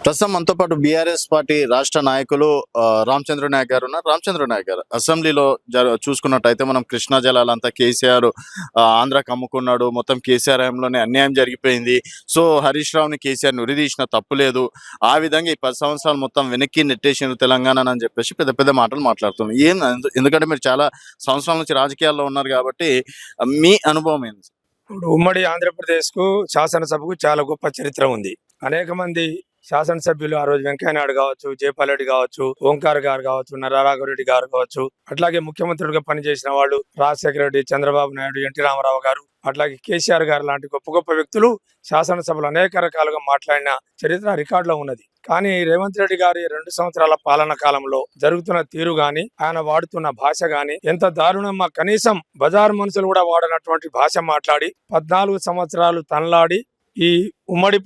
ప్రస్తుతం మనతో పాటు బీఆర్ఎస్ పార్టీ రాష్ట్ర నాయకులు రామచంద్ర నాయక్ గారు ఉన్నారు. రామచంద్ర నాయక్ గారు, అసెంబ్లీలో చూసుకున్నట్టయితే మనం కృష్ణా జలాలంతా కేసీఆర్ ఆంధ్రాకి అమ్ముకున్నాడు, మొత్తం కేసీఆర్ హయాంలోనే అన్యాయం జరిగిపోయింది, సో హరీష్ రావుని కేసీఆర్ ఉరిదీసిన తప్పు లేదు, ఆ విధంగా ఈ 10 సంవత్సరాలు మొత్తం వెనక్కి నెట్టేసిన తెలంగాణ అని చెప్పేసి పెద్ద పెద్ద మాటలు మాట్లాడుతున్నాం. ఎందుకంటే మీరు చాలా సంవత్సరాల నుంచి రాజకీయాల్లో ఉన్నారు కాబట్టి మీ అనుభవం ఏంది? ఇప్పుడు ఉమ్మడి ఆంధ్రప్రదేశ్కు శాసనసభకు చాలా గొప్ప చరిత్ర ఉంది. అనేక మంది శాసనసభ్యులు ఆ రోజు వెంకయ్యనాయుడు కావచ్చు, జయపాల్ రెడ్డి కావచ్చు, ఓంకార్ గారు కావచ్చు, నరరాఘవరెడ్డి గారు కావచ్చు, అట్లాగే ముఖ్యమంత్రులుగా పనిచేసిన వాళ్ళు రాజశేఖర రెడ్డి, చంద్రబాబు నాయుడు, ఎన్టీ రామారావు గారు, అట్లాగే కేసీఆర్ గారు లాంటి గొప్ప గొప్ప వ్యక్తులు శాసనసభలో అనేక రకాలుగా మాట్లాడిన చరిత్ర రికార్డులో ఉన్నది. కానీ రేవంత్ రెడ్డి గారి 2 సంవత్సరాల పాలన కాలంలో జరుగుతున్న తీరు గాని, ఆయన వాడుతున్న భాష గాని ఎంత దారుణం. కనీసం బజార్ మనుషులు కూడా వాడనటువంటి భాష మాట్లాడి 14 సంవత్సరాలు తనలాడి ఈ ఉమ్మడి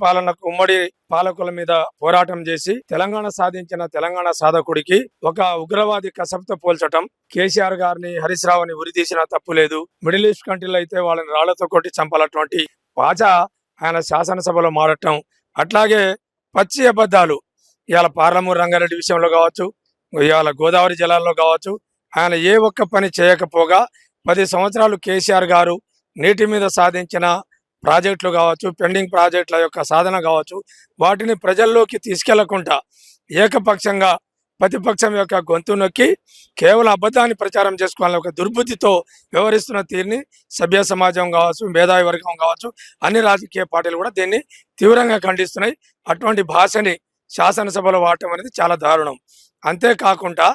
పాలకుల మీద పోరాటం చేసి తెలంగాణ సాధించిన తెలంగాణ సాధకుడికి ఒక ఉగ్రవాది కసబ్తో పోల్చటం, కేసీఆర్ గారిని, హరీష్ రావుని ఉరితీసిన తప్పు లేదు, మిడిల్ ఈస్ట్ కంట్రీలో అయితే వాళ్ళని రాళ్లతో కొట్టి చంపాలటువంటి భాష ఆయన శాసనసభలో మారటం, అట్లాగే పచ్చి అబద్ధాలు ఇవాళ పార్లమూరు రంగారెడ్డి విషయంలో కావచ్చు, ఇవాళ గోదావరి జలాల్లో కావచ్చు, ఆయన ఏ ఒక్క పని చేయకపోగా 10 సంవత్సరాలు కేసీఆర్ గారు నీటి మీద సాధించిన ప్రాజెక్టులు కావచ్చు, పెండింగ్ ప్రాజెక్టుల యొక్క సాధన కావచ్చు, వాటిని ప్రజల్లోకి తీసుకెళ్లకుండా ఏకపక్షంగా ప్రతిపక్షం యొక్క గొంతు నొక్కి కేవలం అబద్ధాన్ని ప్రచారం చేసుకోవాలని ఒక దుర్బుద్ధితో వ్యవహరిస్తున్న తీరుని సభ్య సమాజం కావచ్చు, మేధావి వర్గం కావచ్చు, అన్ని రాజకీయ పార్టీలు కూడా దీన్ని తీవ్రంగా ఖండిస్తున్నాయి. అటువంటి భాషని శాసనసభలో వాడటం అనేది చాలా దారుణం. అంతేకాకుండా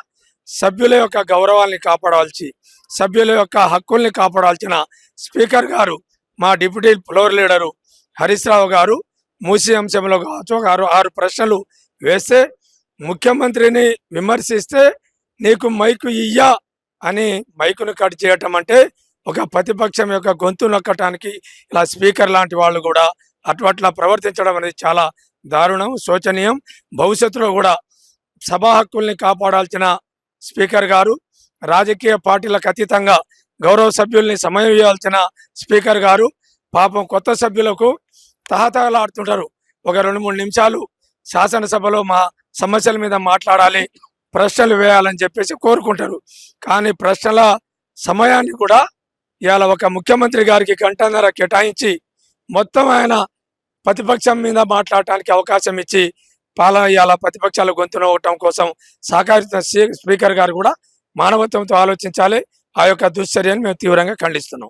సభ్యుల యొక్క గౌరవాల్ని కాపాడాల్సి, సభ్యుల యొక్క హక్కుల్ని కాపాడాల్సిన స్పీకర్ గారు, మా deputy floor leader Harish Rao గారు మూసీ అంశంలో కావచ్చు 6 ప్రశ్నలు వేస్తే ముఖ్యమంత్రిని విమర్శిస్తే నీకు మైకు ఇయ్యా అని మైకును కట్ చేయటం అంటే ఒక ప్రతిపక్షం యొక్క గొంతు నొక్కటానికి ఇలా స్పీకర్ లాంటి వాళ్ళు కూడా అట్లా ప్రవర్తించడం అనేది చాలా దారుణం, శోచనీయం. భవిష్యత్తులో కూడా సభా హక్కుల్ని కాపాడాల్సిన స్పీకర్ గారు, రాజకీయ పార్టీలకు అతీతంగా గౌరవ సభ్యుల్ని సమన్వయాల్సిన స్పీకర్ గారు పాపం కొత్త సభ్యులకు తహతహలాడుతుంటారు. ఒక 2-3 నిమిషాలు శాసనసభలో మా సమస్యల మీద మాట్లాడాలి, ప్రశ్నలు వేయాలని చెప్పేసి కోరుకుంటారు. కానీ ప్రశ్నల సమయాన్ని కూడా ఇవాళ ఒక ముఖ్యమంత్రి గారికి 1.5 గంట కేటాయించి మొత్తం ఆయన ప్రతిపక్షం మీద మాట్లాడటానికి అవకాశం ఇచ్చి ఇవాళ ప్రతిపక్షాల గొంతు నవ్వటం కోసం సహకరిస్తున్న స్పీకర్ గారు కూడా మానవత్వంతో ఆలోచించాలి. ఆ యొక్క దుశ్చర్యను మేము తీవ్రంగా ఖండిస్తున్నాం.